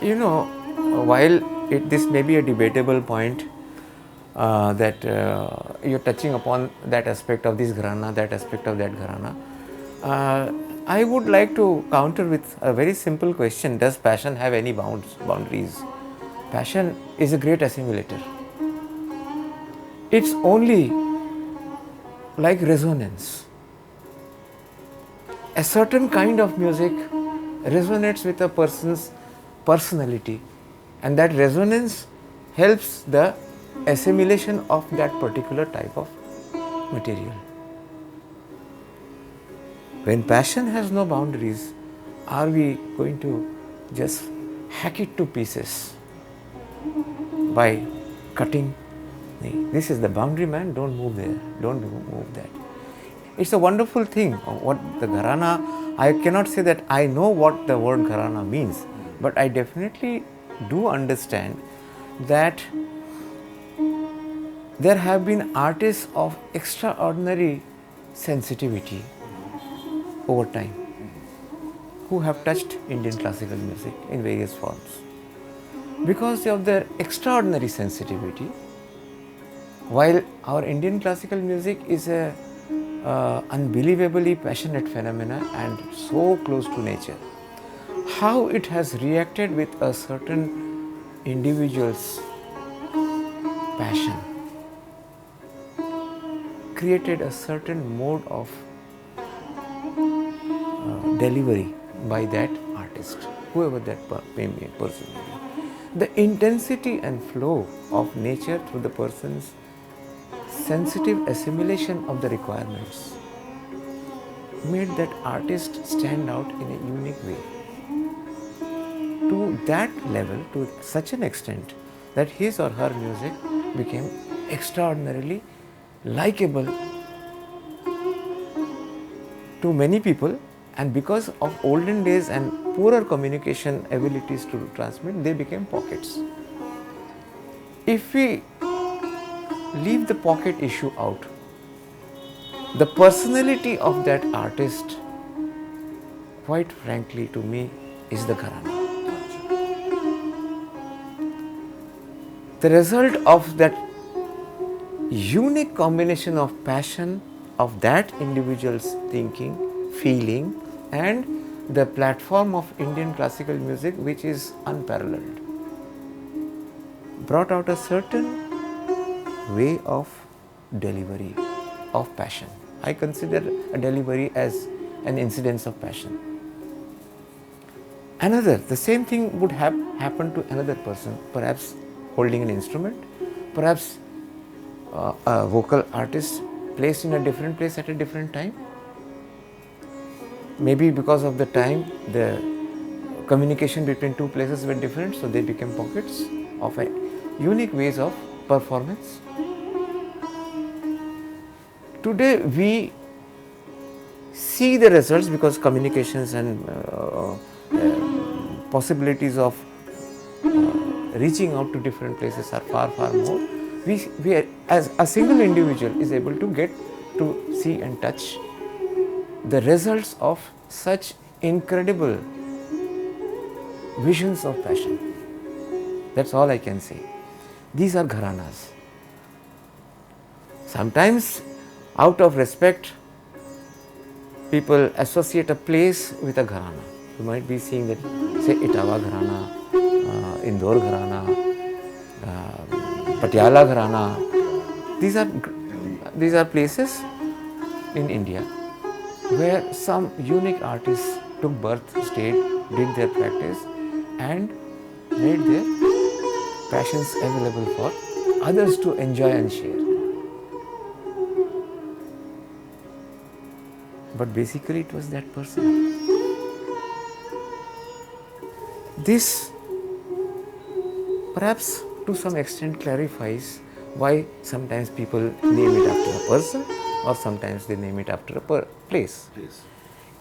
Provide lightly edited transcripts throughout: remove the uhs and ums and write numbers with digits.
You know, while this may be a debatable point, that you're touching upon that aspect of this gharana, that aspect of that gharana, I would like to counter with a very simple question: does passion have any boundaries? Passion is a great assimilator. It's only like resonance. A certain kind of music resonates with a person's personality, and that resonance helps the assimilation of that particular type of material. When passion has no boundaries, are we going to just hack it to pieces by cutting? This is the boundary, man, don't move there, don't move that. It's a wonderful thing. What the gharana, I cannot say that I know what the word gharana means, but I definitely do understand that there have been artists of extraordinary sensitivity over time who have touched Indian classical music in various forms. Because of their extraordinary sensitivity, while our Indian classical music is a unbelievably passionate phenomena and so close to nature, how it has reacted with a certain individual's passion created a certain mode of delivery by that artist, whoever that person may be. The intensity and flow of nature through the person's sensitive assimilation of the requirements made that artist stand out in a unique way. To that level, to such an extent that his or her music became extraordinarily likable to many people, and because of olden days and poorer communication abilities to transmit, they became pockets. If we leave the pocket issue out, the personality of that artist, quite frankly to me, is the gharana. The result of that unique combination of passion of that individual's thinking, feeling, and the platform of Indian classical music, which is unparalleled, brought out a certain way of delivery of passion. I consider a delivery as an incidence of passion. The same thing would have happened to another person, perhaps holding an instrument, perhaps a vocal artist placed in a different place at a different time. Maybe because of the time, the communication between two places were different, so they became pockets of a unique ways of performance. Today we see the results because communications and possibilities of reaching out to different places are far more. We are, as a single individual is able to get to see and touch the results of such incredible visions of passion. That's all I can say. These are gharanas. Sometimes, out of respect, people associate a place with a gharana. You might be seeing that, say, Etawah Gharana, Indore Gharana, Patiala Gharana. These are places in India where some unique artists took birth, stayed, did their practice, and made their passions available for others to enjoy and share. But basically it was that person. This perhaps to some extent clarifies why sometimes people name it after a person or sometimes they name it after a place.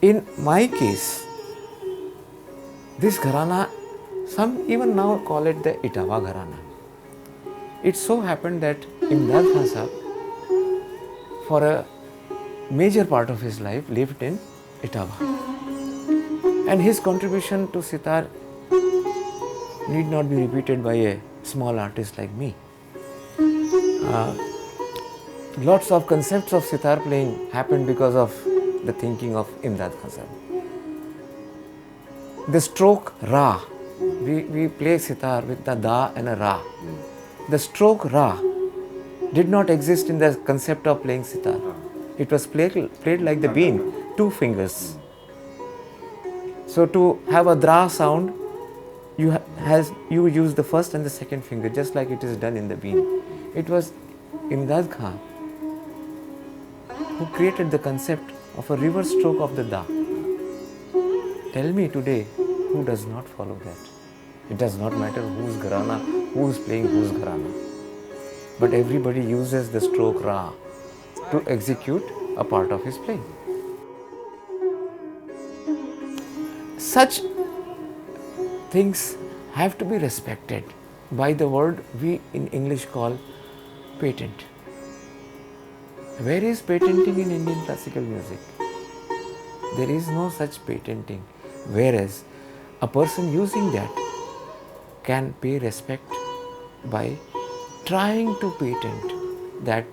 In my case, this gharana, some even now call it the Etawah Gharana. It so happened that Imdad Khan Sahab, for a major part of his life, lived in Etawah. And his contribution to sitar need not be repeated by a small artist like me. Lots of concepts of sitar playing happened because of the thinking of Imdad Khan Sahib. The stroke Ra, we play sitar with the Da and a Ra. The stroke Ra did not exist in the concept of playing sitar. It was played like the bean, 2 fingers. So to have a Dra sound, you use the first and the second finger, just like it is done in the bean. It was Imdad Khan who created the concept of a reverse stroke of the Da. Tell me today, who does not follow that? It does not matter whose Gharana, who is playing whose Gharana. But everybody uses the stroke Ra to execute a part of his playing. Such things have to be respected by the word we in English call patent. Where is patenting in Indian classical music? There is no such patenting. Whereas a person using that can pay respect by trying to patent that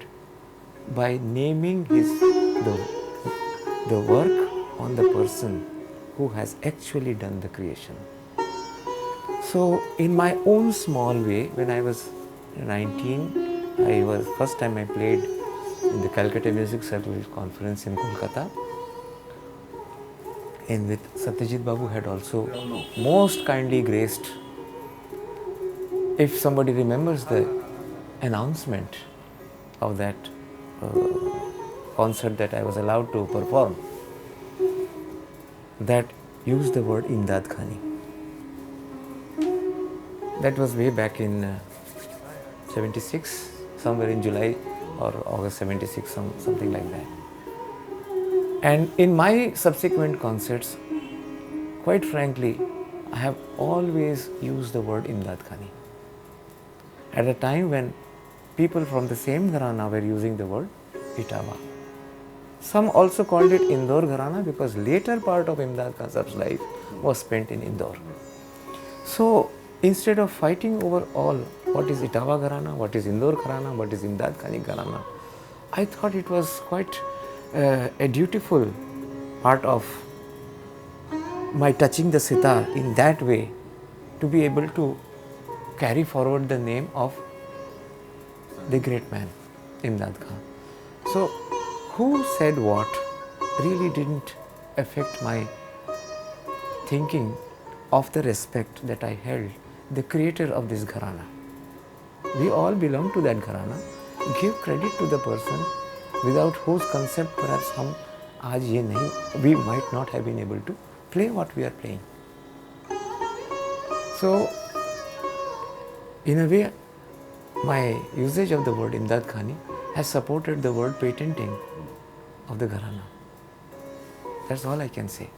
by naming the work on the person who has actually done the creation. So in my own small way, when I was 19, first time I played in the Calcutta Music Circle conference in Kolkata, and with Satyajit Babu had also most kindly graced. If somebody remembers the announcement of that concert that I was allowed to perform, that used the word Imdad Khani. That was way back in 76, somewhere in July or August 76, something like that. And in my subsequent concerts, quite frankly, I have always used the word Imdad Khani. At a time when people from the same Gharana were using the word Itawa. Some also called it Indore Gharana because later part of Imdad Khan Sahib's life was spent in Indore. So instead of fighting over all what is Itawa Gharana, what is Indore Gharana, what is Imdad Khani Gharana, I thought it was quite a dutiful part of my touching the sitar in that way to be able to carry forward the name of the great man, Imdad Khan. So, who said what really didn't affect my thinking of the respect that I held the creator of this Gharana. We all belong to that Gharana. Give credit to the person without whose concept perhaps we might not have been able to play what we are playing. So, in a way, my usage of the word Imdad Khani has supported the word patenting of the Gharana. That's all I can say.